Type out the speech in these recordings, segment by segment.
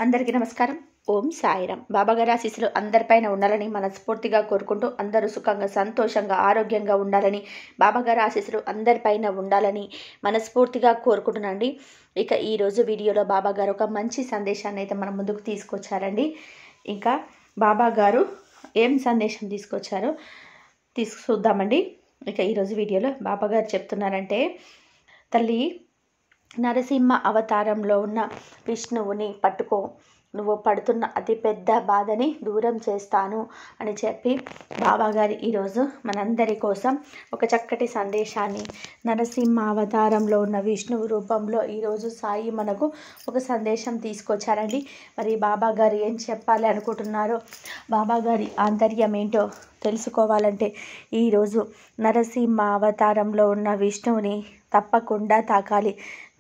అందరికీ నమస్కారం. ఓం సాయిరామ్. బాబాగారి ఆశీస్సులు అందరిపైన ఉండాలని మనస్ఫూర్తిగా కోరుకుంటూ, అందరూ సుఖంగా, సంతోషంగా, ఆరోగ్యంగా ఉండాలని, బాబాగారి ఆశీస్సులు అందరిపైన ఉండాలని మనస్ఫూర్తిగా కోరుకుంటున్నాండి. ఇక ఈరోజు వీడియోలో బాబాగారు ఒక మంచి సందేశాన్ని అయితే మన ముందుకు తీసుకొచ్చారండి. ఇంకా బాబాగారు ఏం సందేశం తీసుకొచ్చారో చూద్దామండి. ఇక ఈరోజు వీడియోలో బాబాగారు చెప్తున్నారంటే, తల్లి నరసింహ అవతారంలో ఉన్న విష్ణువుని పట్టుకో, నువ్వు పడుతున్న అతిపెద్ద బాధని దూరం చేస్తాను అని చెప్పి బాబాగారు ఈరోజు మనందరి కోసం ఒక చక్కటి సందేశాన్ని నరసింహ అవతారంలో ఉన్న విష్ణువు రూపంలో ఈరోజు సాయి మనకు ఒక సందేశం తీసుకొచ్చారండి. మరి బాబాగారు ఏం చెప్పాలి అనుకుంటున్నారో, బాబాగారి ఆంతర్యం ఏంటో తెలుసుకోవాలంటే ఈరోజు నరసింహ అవతారంలో ఉన్న విష్ణువుని తప్పకుండా తాకాలి.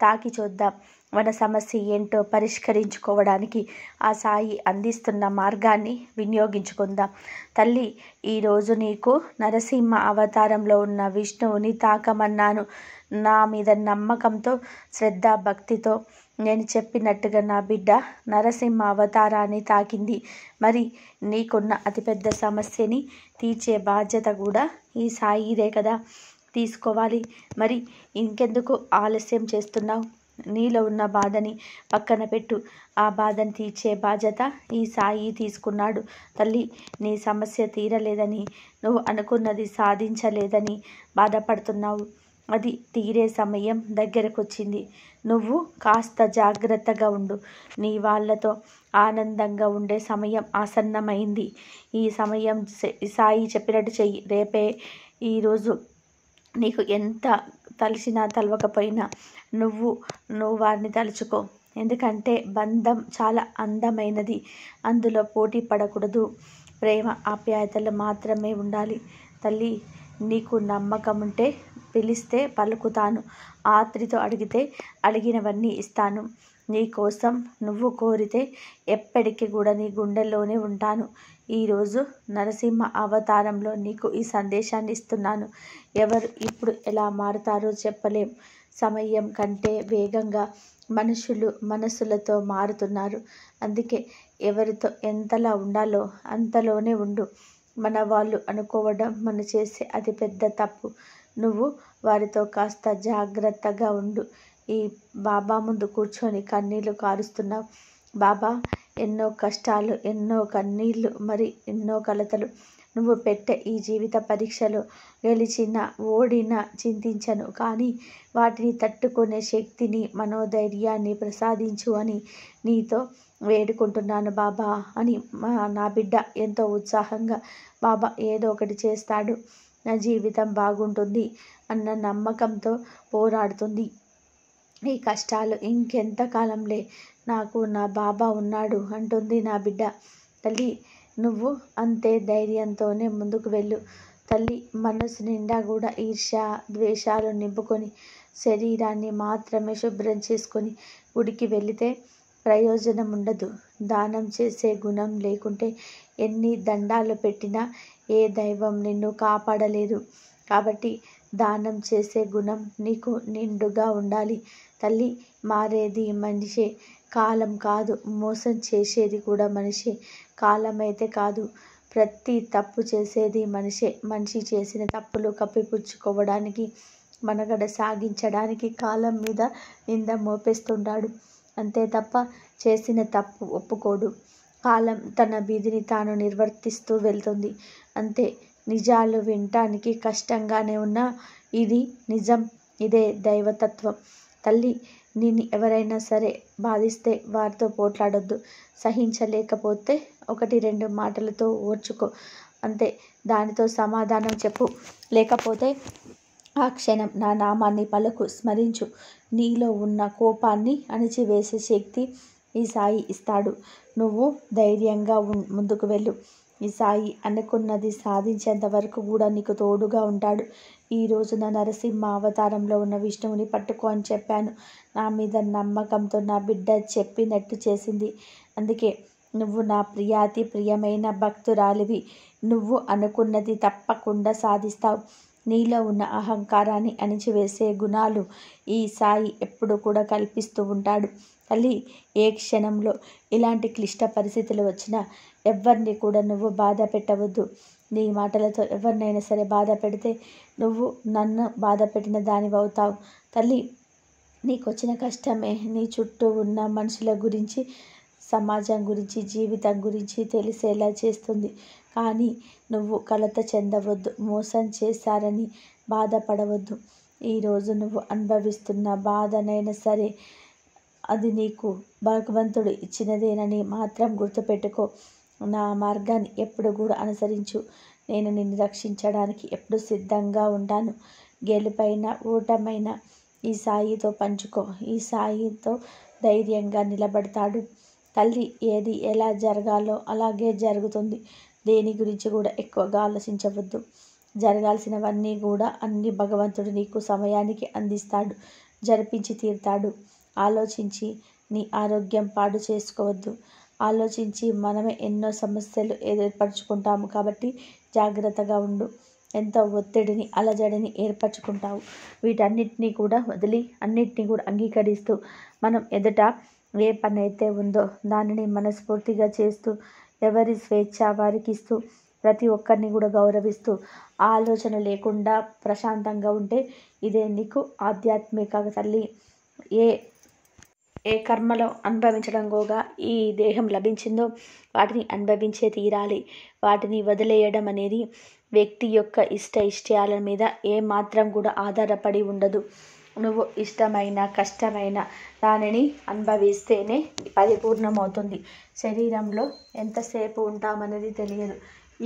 తాకి చూద్దాం, మన సమస్య ఏంటో పరిష్కరించుకోవడానికి ఆ సాయి అందిస్తున్న మార్గాన్ని వినియోగించుకుందాం. తల్లి, ఈరోజు నీకు నరసింహ అవతారంలో ఉన్న విష్ణువుని తాకమన్నాను. నా మీద నమ్మకంతో, శ్రద్ధ, భక్తితో నేను చెప్పినట్టుగా నా బిడ్డ నరసింహ అవతారాన్ని తాకింది. మరి నీకున్న అతిపెద్ద సమస్యని తీర్చే బాధ్యత కూడా ఈ సాయిదే కదా, తీసుకోవాలి. మరి ఇంకెందుకు ఆలస్యం చేస్తున్నావు? నీలో ఉన్న బాధని పక్కన పెట్టు. ఆ బాధని తీర్చే బాధ్యత ఈ సాయి తీసుకున్నాడు. తల్లి, నీ సమస్య తీరలేదని, నువ్వు అనుకున్నది సాధించలేదని బాధపడుతున్నావు. అది తీరే సమయం దగ్గరకొచ్చింది. నువ్వు కాస్త జాగ్రత్తగా ఉండు. నీ వాళ్ళతో ఆనందంగా ఉండే సమయం ఆసన్నమైంది. ఈ సమయం సాయి చెప్పినట్టు చెయ్యి. రేపే ఈరోజు నీకు ఎంత తలచినా తలవకపోయినా నువ్వు వారిని తలుచుకో. ఎందుకంటే బంధం చాలా అందమైనది. అందులో పోటీ పడకూడదు. ప్రేమ, ఆప్యాయతలు మాత్రమే ఉండాలి. తల్లి, నీకు నమ్మకం ఉంటే పిలిస్తే పలుకుతాను. ఆత్రితో అడిగితే అడిగినవన్నీ ఇస్తాను. నీ కోసం నువ్వు కోరితే ఎప్పటికీ కూడా నీ గుండెల్లోనే ఉంటాను. ఈరోజు నరసింహ అవతారంలో నీకు ఈ సందేశాన్ని ఇస్తున్నాను. ఎవరు ఇప్పుడు ఎలా మారుతారో చెప్పలేం. సమయం కంటే వేగంగా మనసులతో మారుతున్నారు. అందుకే ఎవరితో ఎంతలా ఉండాలో అంతలోనే ఉండు. మన వాళ్ళు అనుకోవడం మనం చేసే అతిపెద్ద తప్పు. నువ్వు వారితో కాస్త జాగ్రత్తగా ఉండు. ఈ బాబా ముందు కూర్చొని కన్నీళ్లు కారుస్తున్నావు. బాబా, ఎన్నో కష్టాలు, ఎన్నో కన్నీళ్ళు, మరి ఎన్నో కలతలు. నువ్వు పెట్టే ఈ జీవిత పరీక్షలో గెలిచినా ఓడినా చింతించను, కానీ వాటిని తట్టుకునే శక్తిని, మనోధైర్యాన్ని ప్రసాదించు అని నీతో వేడుకుంటున్నాను బాబా అని నా బిడ్డ ఎంతో ఉత్సాహంగా, బాబా ఏదో ఒకటి చేస్తాడు, నా జీవితం బాగుంటుంది అన్న నమ్మకంతో పోరాడుతుంది. ఈ కష్టాలు ఇంకెంతకాలంలే, నాకు నా బాబా ఉన్నాడు అంటుంది నా బిడ్డ. తల్లి, నువ్వు అంతే ధైర్యంతోనే ముందుకు వెళ్ళు. తల్లి, మనసు నిండా కూడా ఈర్ష్య, ద్వేషాలు నింపుకొని శరీరాన్ని మాత్రమే శుభ్రం చేసుకొని గుడికి వెళితే ప్రయోజనం ఉండదు. దానం చేసే గుణం లేకుంటే ఎన్ని దండాలు పెట్టినా ఏ దైవం నిన్ను కాపాడలేదు. కాబట్టి దానం చేసే గుణం నీకు నిండుగా ఉండాలి. తల్లి, మారేది మనిషే, కాలం కాదు. మోసం చేసేది కూడా మనిషే, కాలమైతే కాదు. ప్రతి తప్పు చేసేది మనిషే. మనిషి చేసిన తప్పులు కప్పిపుచ్చుకోవడానికి, మనగడ సాగించడానికి కాలం మీద నింద మోపేస్తుంటాడు. అంతే తప్ప చేసిన తప్పు ఒప్పుకోడు. కాలం తన విధిని తాను నిర్వర్తిస్తూ వెళ్తుంది. అంతే. నిజాలు వినటానికి కష్టంగానే ఉన్నా ఇది నిజం. ఇదే దైవతత్వం. తల్లి, నిన్ను ఎవరైనా సరే బాధిస్తే వారితో పోట్లాడొద్దు. సహించలేకపోతే 1-2 మాటలతో ఓర్చుకో. అంతే. దానితో సమాధానం చెప్పు. లేకపోతే ఆ క్షణం నా నామాన్ని పలుకు, స్మరించు. నీలో ఉన్న కోపాన్ని అణిచివేసే శక్తి ఈ సాయి ఇస్తాడు. నువ్వు ధైర్యంగా ముందుకు వెళ్ళు. ఈ సాయి అనుకున్నది సాధించేంత వరకు కూడా నీకు తోడుగా ఉంటాడు. ఈ రోజున నరసింహ అవతారంలో ఉన్న విష్ణువుని పట్టుకో అని చెప్పాను. నా మీద నమ్మకంతో నా బిడ్డ చెప్పినట్టు చేసింది. అందుకే నువ్వు నా ప్రియాతి ప్రియమైన భక్తురాలివి. నువ్వు అనుకున్నది తప్పకుండా సాధిస్తావు. నీలో ఉన్న అహంకారాన్ని అణిచివేసే గుణాలు ఈ సాయి ఎప్పుడు కూడా కల్పిస్తూ ఉంటాడు. తల్లి, ఏ క్షణంలో ఇలాంటి క్లిష్ట పరిస్థితులు వచ్చినా ఎవరిని కూడా నువ్వు బాధ పెట్టవద్దు. నీ మాటలతో ఎవరినైనా సరే బాధ పెడితే నువ్వు నన్ను బాధ పెట్టిన దానివవుతావు. తల్లి, నీకొచ్చిన కష్టమే నీ చుట్టూ ఉన్న మనుషుల గురించి, సమాజం గురించి, జీవితం గురించి తెలిసేలా చేస్తుంది. కానీ నువ్వు కలత చెందవద్దు. మోసం చేశారని బాధపడవద్దు. ఈరోజు నువ్వు అనుభవిస్తున్న బాధనైనా సరే అది నీకు భగవంతుడు ఇచ్చినదేనని మాత్రం గుర్తుపెట్టుకో. నా మార్గాన్ని ఎప్పుడు కూడా అనుసరించు. నేను నిన్ను రక్షించడానికి ఎప్పుడు సిద్ధంగా ఉంటాను. గెలుపైన ఓటమైన ఈ సాయితో పంచుకో. ఈ సాయితో ధైర్యంగా నిలబడతాడు. తల్లి, ఏది ఎలా జరగాలో అలాగే జరుగుతుంది. దేని గురించి కూడా ఎక్కువగా ఆలోచించవద్దు. జరగాల్సినవన్నీ కూడా అన్ని భగవంతుడు నీకు సమయానికి అందిస్తాడు, జరిపించి తీరుతాడు. ఆలోచించి నీ ఆరోగ్యం పాడు చేసుకోవద్దు. ఆలోచించి మనమే ఎన్నో సమస్యలు ఏర్పరచుకుంటాము. కాబట్టి జాగ్రత్తగా ఉండు. ఎంతో ఒత్తిడిని, అలజడిని ఏర్పరచుకుంటావు. వీటన్నిటినీ కూడా వదిలి అన్నిటినీ కూడా అంగీకరిస్తూ మనం ఎదుట ఏ పని అయితే ఉందో దానిని మనస్ఫూర్తిగా చేస్తూ, ఎవరి స్వేచ్ఛ వారికి ఇస్తూ, ప్రతి ఒక్కరిని కూడా గౌరవిస్తూ, ఆలోచన లేకుండా ప్రశాంతంగా ఉంటే ఇదే నీకు ఆధ్యాత్మిక. తల్లి, ఏ కర్మలో అనుభవించడంగా ఈ దేహం లభించిందో వాటిని అనుభవించే తీరాలి. వాటిని వదిలేయడం అనేది వ్యక్తి యొక్క ఇష్టాల మీద ఏమాత్రం కూడా ఆధారపడి ఉండదు. నువ్వు ఇష్టమైన కష్టమైన దానిని అనుభవిస్తేనే పరిపూర్ణమవుతుంది. శరీరంలో ఎంతసేపు ఉంటామనేది తెలియదు.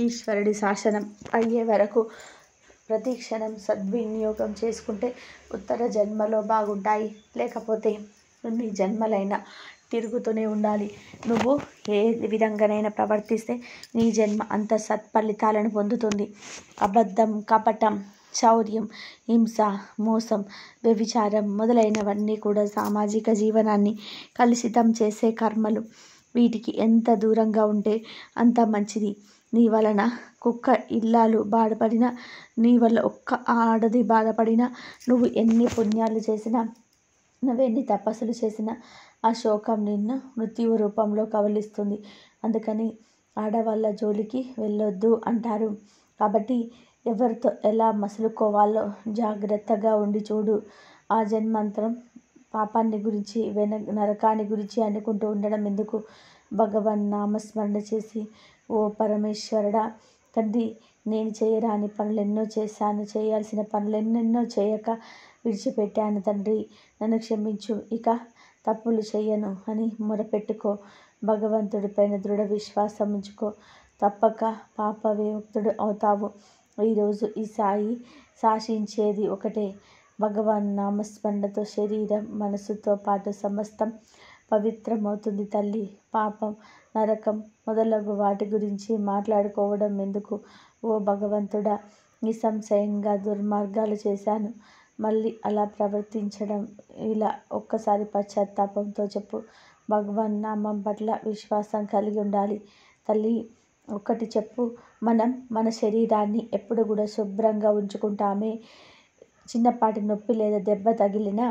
ఈశ్వరుడి శాసనం అయ్యే వరకు ప్రతి క్షణం సద్వినియోగం చేసుకుంటే ఉత్తర జన్మలో బాగుంటాయి. లేకపోతే నీ జన్మలైనా తిరుగుతూనే ఉండాలి. నువ్వు ఏ విధంగానైనా ప్రవర్తిస్తే నీ జన్మ అంత సత్ఫలితాలను పొందుతుంది. అబద్ధం, కపటం, చౌర్యం, హింస, మోసం, వ్యభిచారం మొదలైనవన్నీ కూడా సామాజిక జీవనాన్ని కలుషితం చేసే కర్మలు. వీటికి ఎంత దూరంగా ఉంటే అంత మంచిది. నీ వలన కుక్క ఇల్లాలు బాధపడినా, నీ వల్ల ఒక్క ఆడది బాధపడినా, నువ్వు ఎన్ని పుణ్యాలు చేసినా, నువ్వెన్ని తపస్సులు చేసినా ఆ శోకం నిన్ను మృత్యువు రూపంలో కబలిస్తుంది. అందుకని ఆడవాళ్ళ జోలికి వెళ్ళొద్దు అంటారు. కాబట్టి ఎవరితో ఎలా మసులుకోవాలో జాగ్రత్తగా ఉండి చూడు. ఆ జన్మాంతరం పాపాన్ని గురించి, నరకాన్ని గురించి అనుకుంటూ ఉండడం ఎందుకు? భగవన్ నామస్మరణ చేసి, ఓ పరమేశ్వరుడా తండ్రి, నేను చేయరాని పనులెన్నో చేశాను, చేయాల్సిన పనులెన్నెన్నో చేయక విడిచిపెట్టాను తండ్రి, నన్ను క్షమించు, ఇక తప్పులు చేయను అని మొరపెట్టుకో. భగవంతుడిపైన దృఢ విశ్వాసం ఉంచుకో. తప్పక పాప విముక్తుడు అవుతావు. ఈరోజు ఈ సాయి శాసించేది ఒకటే. భగవాన్ నామస్మరణతో శరీరం, మనసుతో పాటు సమస్తం పవిత్రమవుతుంది తల్లి. పాపం, నరకం మొదలగు వాటి గురించి మాట్లాడుకోవడం ఎందుకు? ఓ భగవంతుడా, నిస్సంశయంగా దుర్మార్గాలు చేశాను. మళ్ళీ అలా ప్రవర్తించడం ఇలా ఒక్కసారి పశ్చాత్తాపంతో చెప్పు. భగవాన్ నామం పట్ల విశ్వాసం కలిగి ఉండాలి. తల్లి, ఒక్కటి చెప్పు, మనం మన శరీరాన్ని ఎప్పుడు కూడా శుభ్రంగా ఉంచుకుంటామే. చిన్నపాటి నొప్పి లేదా దెబ్బ తగిలినా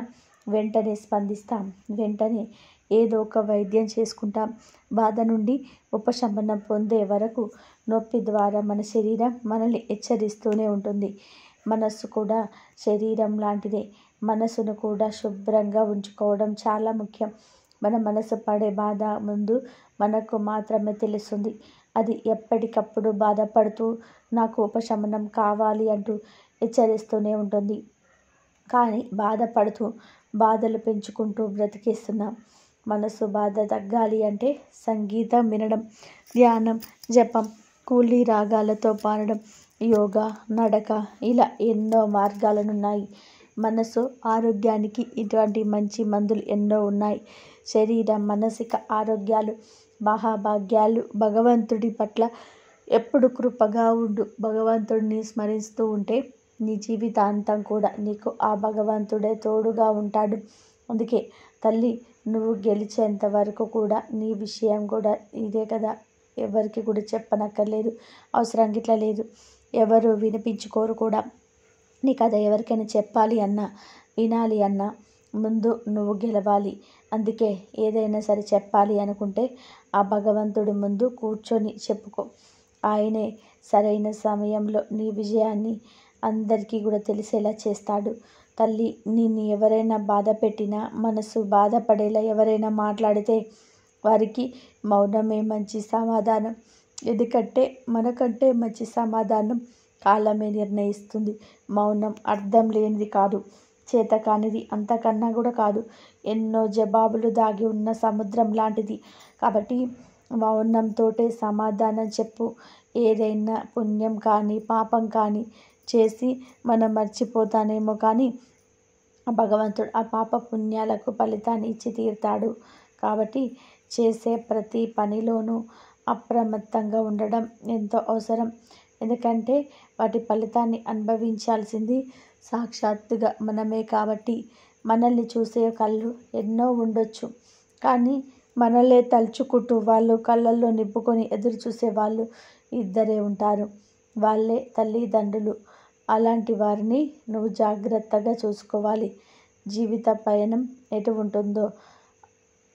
వెంటనే స్పందిస్తాం, వెంటనే ఏదో ఒక వైద్యం చేసుకుంటాం. బాధ నుండి ఉపశమనం పొందే వరకు నొప్పి ద్వారా మన శరీరం మనల్ని హెచ్చరిస్తూనే ఉంటుంది. మనస్సు కూడా శరీరం లాంటిదే. మనసును కూడా శుభ్రంగా ఉంచుకోవడం చాలా ముఖ్యం. మన మనసు పడే బాధ ముందు మనకు మాత్రమే తెలుస్తుంది. అది ఎప్పటికప్పుడు బాధపడుతూ నాకు ఉపశమనం కావాలి అంటూ హెచ్చరిస్తూనే ఉంటుంది. కానీ బాధపడుతూ బాధలు పెంచుకుంటూ బ్రతికేస్తున్నాం. మనసు బాధ తగ్గాలి అంటే సంగీతం వినడం, ధ్యానం, జపం, కూలీ రాగాలతో పాడడం, యోగా, నడక, ఇలా ఎన్నో మార్గాలున్నాయి. మనసు ఆరోగ్యానికి ఇటువంటి మంచి మందులు ఎన్నో ఉన్నాయి. శరీర మానసిక ఆరోగ్యాలు, మహాభాగ్యాలు. భగవంతుడి పట్ల ఎప్పుడు కృపగా ఉండు. భగవంతుడిని స్మరిస్తూ ఉంటే నీ జీవితాంతం కూడా నీకు ఆ భగవంతుడే తోడుగా ఉంటాడు. అందుకే తల్లి, నువ్వు గెలిచేంత వరకు కూడా నీ విషయం కూడా ఇదే కదా, ఎవరికి కూడా చెప్పనక్కర్లేదు, అవసరం గిట్లా లేదు, ఎవరు వినిపించుకోరు కూడా. నీ కథ ఎవరికైనా చెప్పాలి అన్నా, వినాలి అన్నా ముందు నువ్వు గెలవాలి. అందుకే ఏదైనా సరే చెప్పాలి అనుకుంటే ఆ భగవంతుడి ముందు కూర్చొని చెప్పుకో. ఆయనే సరైన సమయంలో నీ విజయాన్ని అందరికీ కూడా తెలిసేలా చేస్తాడు. తల్లి, నిన్ను ఎవరైనా బాధ పెట్టినా, మనసు బాధపడేలా ఎవరైనా మాట్లాడితే వారికి మౌనమే మంచి సమాధానం. ఎందుకంటే మనకంటే మంచి సమాధానం కాలమే నిర్ణయిస్తుంది. మౌనం అర్థం లేనిది కాదు, చేతకానిది అంతకన్నా కూడా కాదు. ఎన్నో జవాబులు దాగి ఉన్న సముద్రం లాంటిది. కాబట్టి మౌనంతోటే సమాధానం చెప్పు. ఏదైనా పుణ్యం కానీ పాపం కానీ చేసి మనం మర్చిపోతానేమో కానీ ఆ భగవంతుడు ఆ పాప పుణ్యాలకు ఫలితాన్ని ఇచ్చి తీరుతాడు. కాబట్టి చేసే ప్రతి పనిలోనూ అప్రమత్తంగా ఉండడం ఎంతో అవసరం. ఎందుకంటే వాటి ఫలితాన్ని అనుభవించాల్సింది సాక్షాత్తుగా మనమే. కాబట్టి మనల్ని చూసే కళ్ళు ఎన్నో ఉండొచ్చు, కానీ మనలే తలుచుకుంటూ వాళ్ళు కళ్ళల్లో నింపుకొని ఎదురు చూసే వాళ్ళు ఇద్దరే ఉంటారు. వాళ్ళే తల్లిదండ్రులు. అలాంటి వారిని నువ్వు జాగ్రత్తగా చూసుకోవాలి. జీవిత పయనం ఎటు ఉంటుందో,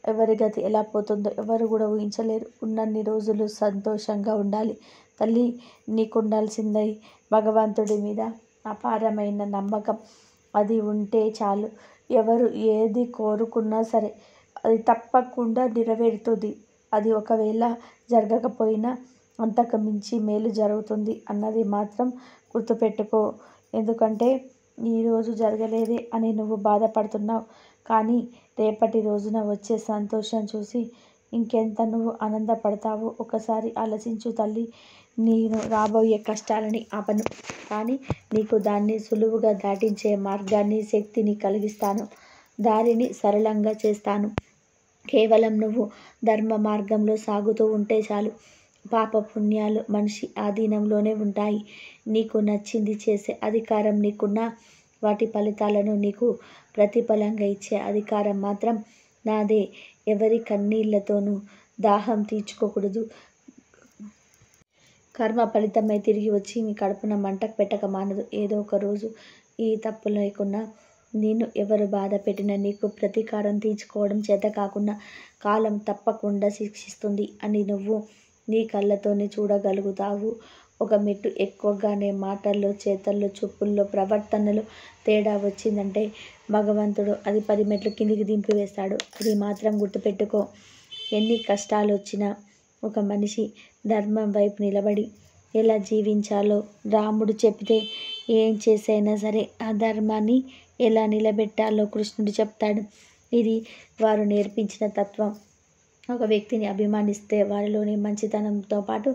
ఎవరి గతి ఎలా పోతుందో ఎవరు కూడా ఊహించలేరు. ఉన్నన్ని రోజులు సంతోషంగా ఉండాలి. తల్లి, నీకు ఉండాల్సింది భగవంతుడి మీద అపారమైన నమ్మకం. అది ఉంటే చాలు. ఎవరు ఏది కోరుకున్నా సరే అది తప్పకుండా నెరవేరుతుంది. అది ఒకవేళ జరగకపోయినా అంతకు మించి మేలు జరుగుతుంది అన్నది మాత్రం గుర్తుపెట్టుకో. ఎందుకంటే ఈరోజు జరగలేదే అని నువ్వు బాధపడుతున్నావు, కానీ రేపటి రోజున వచ్చే సంతోషం చూసి ఇంకెంత నువ్వు ఆనందపడతావో ఒకసారి ఆలోచించు తల్లి. నేను రాబోయే కష్టాలని ఆపను, కానీ నీకు దాన్ని సులువుగా దాటించే మార్గాన్ని, శక్తిని కలిగిస్తాను. దారిని సరళంగా చేస్తాను. కేవలం నువ్వు ధర్మ మార్గంలో సాగుతూ ఉంటే చాలు. పాప పుణ్యాలు మనిషి ఆధీనంలోనే ఉంటాయి. నీకు నచ్చింది చేసే అధికారం నీకున్నా, వాటి ఫలితాలను నీకు ప్రతిఫలంగా ఇచ్చే అధికారం మాత్రం నాదే. ఎవరి కన్నీళ్లతోనూ దాహం తీర్చుకోకూడదు. కర్మ ఫలితమై తిరిగి వచ్చి మీ కడుపున మంట పెట్టక మానదు. ఏదో ఒక రోజు ఈ తప్పు లేకున్నా, నిన్ను ఎవరు బాధ పెట్టినా నీకు ప్రతీకారం తీర్చుకోవడం చేత కాకుండా కాలం తప్పకుండా శిక్షిస్తుంది అని నువ్వు నీ కళ్ళతోనే చూడగలుగుతావు. ఒక మెట్టు ఎక్కువగానే మాటల్లో, చేతల్లో, చూపుల్లో, ప్రవర్తనలో తేడా వచ్చిందంటే భగవంతుడు అది 10 మెట్లు కిందికి దింపివేస్తాడు. అది మాత్రం గుర్తుపెట్టుకో. ఎన్ని కష్టాలు వచ్చినా ఒక మనిషి ధర్మం వైపు నిలబడి ఎలా జీవించాలో రాముడు చెప్తే, ఏం చేసైనా సరే ఆ ధర్మాన్ని ఎలా నిలబెట్టాలో కృష్ణుడు చెప్తాడు. ఇది వారు నేర్పించిన తత్వం. ఒక వ్యక్తిని అభిమానిస్తే వారిలోని మంచితనంతో పాటు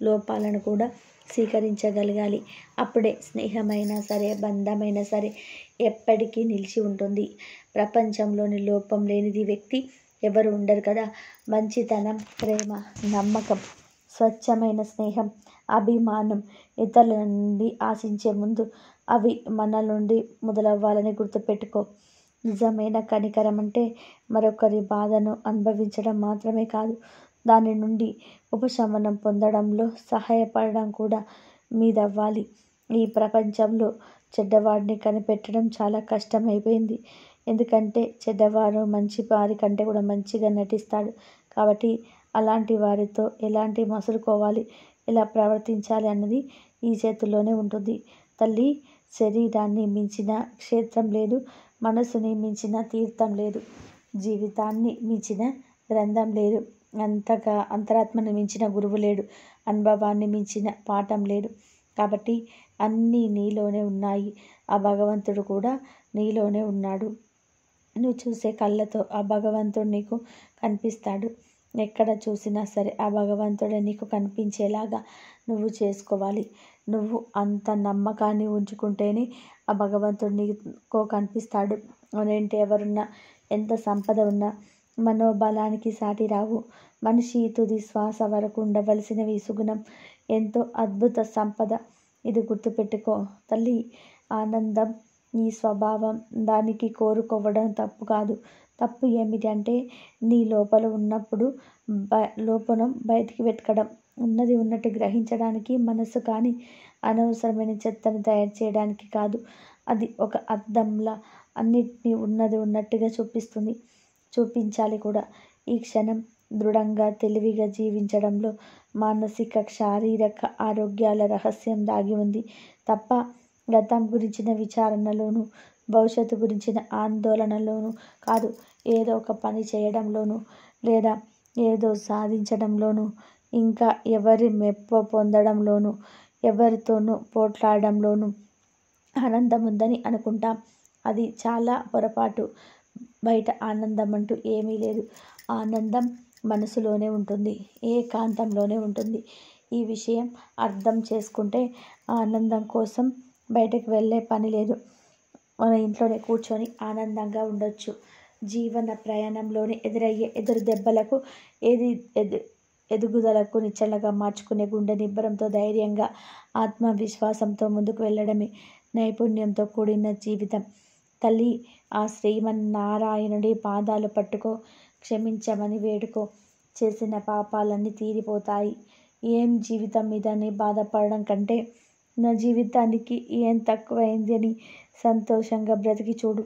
లోపాలను కూడా స్వీకరించగలగాలి. అప్పుడే స్నేహమైనా సరే, బంధమైనా సరే ఎప్పటికీ నిలిచి ఉంటుంది. ప్రపంచంలోని లోపం లేనిది వ్యక్తి ఎవరు ఉండరు కదా. మంచితనం, ప్రేమ, నమ్మకం, స్వచ్ఛమైన స్నేహం, అభిమానం ఇతరుల నుండి ఆశించే ముందు అవి మన నుండి మొదలవ్వాలని గుర్తుపెట్టుకో. నిజమైన కనికరం అంటే మరొకరి బాధను అనుభవించడం మాత్రమే కాదు, దాని నుండి ఉపశమనం పొందడంలో సహాయపడడం కూడా మీదవ్వాలి. ఈ ప్రపంచంలో చెడ్డవాడిని కనిపెట్టడం చాలా కష్టమైపోయింది. ఎందుకంటే చెడ్డవారు మంచి వారి కంటే కూడా మంచిగా నటిస్తాడు. కాబట్టి అలాంటి వారితో ఎలాంటి మసులుకోవాలి, ఎలా ప్రవర్తించాలి అన్నది ఈ చేతుల్లోనే ఉంటుంది. తల్లి, శరీరాన్ని మించిన క్షేత్రం లేదు, మనసుని మించిన తీర్థం లేదు, జీవితాన్ని మించిన గ్రంథం లేదు, అంతగా అంతరాత్మను మించిన గురువు లేడు, అనుభవాన్ని మించిన పాఠం లేడు. కాబట్టి అన్నీ నీలోనే ఉన్నాయి. ఆ భగవంతుడు కూడా నీలోనే ఉన్నాడు. నువ్వు చూసే కళ్ళతో ఆ భగవంతుడు నీకు కనిపిస్తాడు. ఎక్కడ చూసినా సరే ఆ భగవంతుడే నీకు కనిపించేలాగా నువ్వు చేసుకోవాలి. నువ్వు అంత నమ్మకాన్ని ఉంచుకుంటేనే ఆ భగవంతుడు నీకు కనిపిస్తాడు. అదేంటి, ఎవరున్నా ఎంత సంపద ఉన్నా మనోబలానికి సాటి రావు. మనిషి తుది శ్వాస వరకు ఉండవలసినవి సుగుణం ఎంతో అద్భుత సంపద. ఇది గుర్తుపెట్టుకో తల్లి. ఆనందం నీ స్వభావం, దానికి కోరుకోవడం తప్పు కాదు. తప్పు ఏమిటి అంటే నీ లోపల ఉన్నప్పుడు లోపల బయటికి వెతకడం, ఉన్నది ఉన్నట్టు గ్రహించడానికి మనసు, కానీ అనవసరమైన చెత్తను తయారు చేయడానికి కాదు. అది ఒక అద్దంలా అన్నిటినీ ఉన్నది ఉన్నట్టుగా చూపిస్తుంది. చూపించాలి కూడా. ఈ క్షణం దృఢంగా తెలివిగా జీవించడంలో మానసిక శారీరక ఆరోగ్యాల రహస్యం దాగి ఉంది తప్ప గతం గురించిన విచారణలోనూ భవిష్యత్తు గురించిన ఆందోళనలోనూ కాదు. ఏదో ఒక పని చేయడంలోనూ లేదా ఏదో సాధించడంలోనూ ఇంకా ఎవరి మెప్పు పొందడంలోనూ ఎవరితోనూ పోట్లాడడంలోనూ ఆనందం ఉందని అనుకుంటాం. అది చాలా పొరపాటు. బయట ఆనందం అంటూ ఏమీ లేదు. ఆనందం మనసులోనే ఉంటుంది, ఏకాంతంలోనే ఉంటుంది. ఈ విషయం అర్థం చేసుకుంటే ఆనందం కోసం బయటకు వెళ్ళే పని లేదు. మన ఇంట్లోనే కూర్చొని ఆనందంగా ఉండొచ్చు. జీవన ప్రయాణంలోని ఎదురయ్యే ఎదురు దెబ్బలకు ఎదుగుదలకు నిచ్చెనగా మార్చుకునే గుండె నిబ్బరంతో ధైర్యంగా ఆత్మవిశ్వాసంతో ముందుకు వెళ్ళడమే నైపుణ్యంతో కూడిన జీవితం. తల్లి, ఆ శ్రీమన్నారాయణుడి పాదాలు పట్టుకో, క్షమించమని వేడుకో. చేసిన పాపాలన్నీ తీరిపోతాయి. ఏం జీవితం ఇదని బాధపడడం కంటే నా జీవితానికి ఏం తక్కువైంది అని సంతోషంగా బ్రతికి చూడు.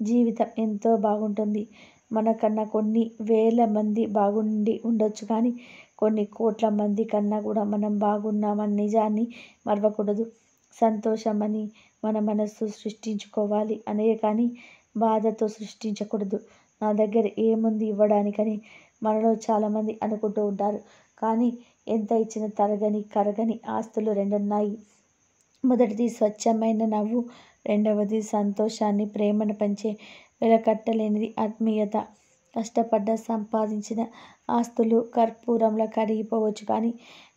జీవితం ఎంతో బాగుంటుంది. మనకన్నా కొన్ని వేల మంది బాగుండి ఉండొచ్చు, కానీ కొన్ని కోట్ల మంది కన్నా కూడా మనం బాగున్నామన్న నిజాన్ని మరవకూడదు. సంతోషమని మన మనస్సు సృష్టించుకోవాలి అనే కానీ బాధతో సృష్టించకూడదు. నా దగ్గర ఏముంది ఇవ్వడానికని మనలో చాలామంది అనుకుంటూ ఉంటారు. కానీ ఎంత ఇచ్చినా తరగని కరగని ఆస్తులు రెండున్నాయి. మొదటిది స్వచ్ఛమైన నవ్వు, రెండవది సంతోషాన్ని ప్రేమను పంచే వెలకట్టలేనిది ఆత్మీయత. కష్టపడ్డ సంపాదించిన ఆస్తులు కర్పూరంలా కరిగిపోవచ్చు, కానీ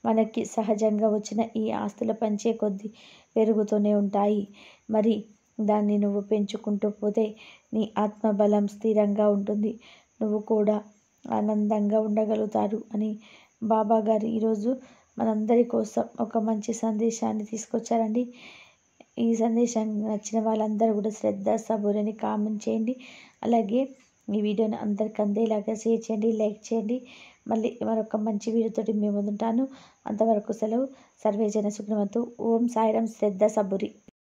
మనకి సహజంగా వచ్చిన ఈ ఆస్తులు పంచే కొద్దీ పెరుగుతూనే ఉంటాయి. మరి దాన్ని నువ్వు పెంచుకుంటూ పోతే నీ ఆత్మబలం స్థిరంగా ఉంటుంది. నువ్వు కూడా ఆనందంగా ఉండగలుగుతారు అని బాబాగారు ఈరోజు మనందరి కోసం ఒక మంచి సందేశాన్ని తీసుకొచ్చారండి. ఈ సందేశం నచ్చిన వాళ్ళందరూ కూడా శ్రద్ధ సబూరిని కామెంట్ చేయండి. అలాగే ఈ వీడియోని అందరికి అందేలాగా షేర్ చేయండి, లైక్ చేయండి. మళ్ళీ మరొక మంచి వీడియోతోటి మేము ముందుంటాను. అంతవరకు సెలవు. సర్వేజన సుఖినోభవంతు. ఓం సాయిరాం. శ్రద్ధ సబూరి.